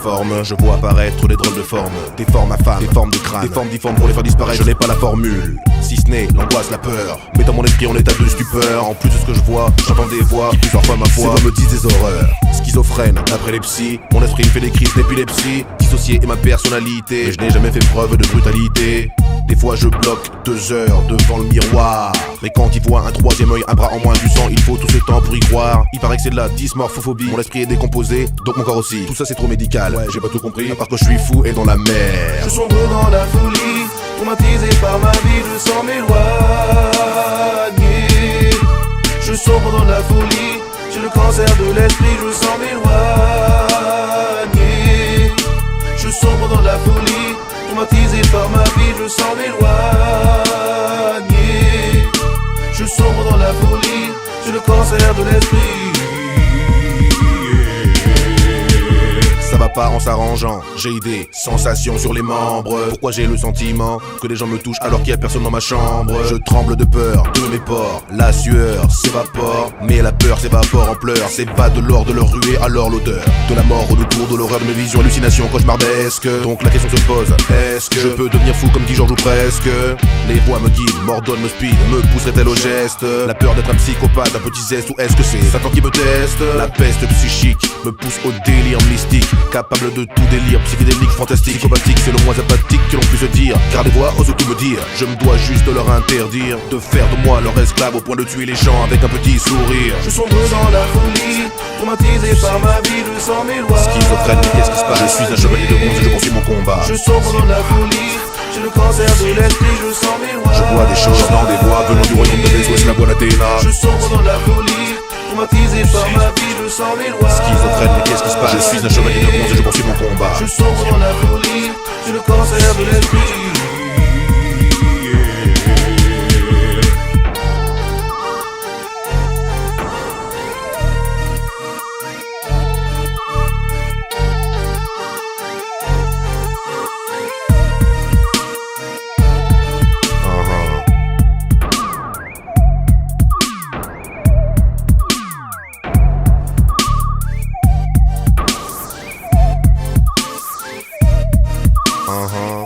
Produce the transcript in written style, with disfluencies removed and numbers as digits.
forme. Je vois apparaître des drôles de formes, des formes à femmes, des formes de crâne, des formes difformes pour les faire disparaître. Je n'ai pas la formule, si ce n'est l'angoisse, la peur, mettant mon esprit en état de stupeur. En plus de ce que je vois, j'entends des voix qui poussent parfois ma foi. Ces voix me disent des horreurs, schizophrène, d'après les psys. Mon esprit me fait des crises d'épilepsie, dissocié est ma personnalité, mais je n'ai jamais fait preuve de brutalité. Des fois je bloque 2 heures devant le miroir, mais quand il voit un troisième œil, un bras en moins du sang, il faut tout ce temps pour y croire. Il paraît que c'est de la dysmorphophobie, mon esprit est décomposé, donc mon corps aussi. Tout ça c'est trop médical, ouais j'ai pas tout compris, à part que je suis fou et dans la mer. Je sombre dans la folie, traumatisé par ma vie, je sens m'éloigner. Je sombre dans la folie, j'ai le cancer de l'esprit, je sens m'éloigner. Je sombre dans la folie, traumatisé par ma vie, je sens m'éloigner. Je sombre dans la folie, j'ai le cancer de l'esprit. Ça va pas en s'arrangeant, j'ai des sensations sur les membres. Pourquoi j'ai le sentiment que les gens me touchent alors qu'il y a personne dans ma chambre? Je tremble de peur, de mes pores, la sueur s'évapore, mais la peur s'évapore en pleurs. C'est pas de l'or de leur ruée, alors l'odeur de la mort autour de l'horreur de mes visions, hallucinations, cauchemardesques. Donc la question se pose, est-ce que je peux devenir fou comme dit Georges ou presque? Les voix me guident, m'ordonnent, me speed, me pousseraient-elles au geste? La peur d'être un psychopathe, un petit zeste, ou est-ce que c'est Satan qui me teste? La peste psychique me pousse au délire mystique, capable de tout délire, psychédélique, fantastique, psychopathique, c'est le moins apathique que l'on puisse dire. Car les voix osent tout me dire, je me dois juste leur interdire de faire de moi leur esclave au point de tuer les gens avec un petit sourire. Je sombre dans la folie, traumatisé par ma vie, je sens m'éloigner. Schizophrène, mais qu'est-ce qui se passe? Je suis un chevalier de bronze et je poursuis mon combat. Je sombre dans la folie, j'ai le cancer de l'esprit, je sens m'éloigner. Je vois des choses dans des voix venant du royaume de Zeus, la voix d'Athéna. Je sombre dans la folie, traumatisé par ma vie, je sens m'éloigner. Schizophrène, mais qu'est-ce qui se passe? Je suis un chevalier de bronze et je poursuis mon combat. Je sombre dans la folie, j'ai le cancer de l'esprit. Uh-huh.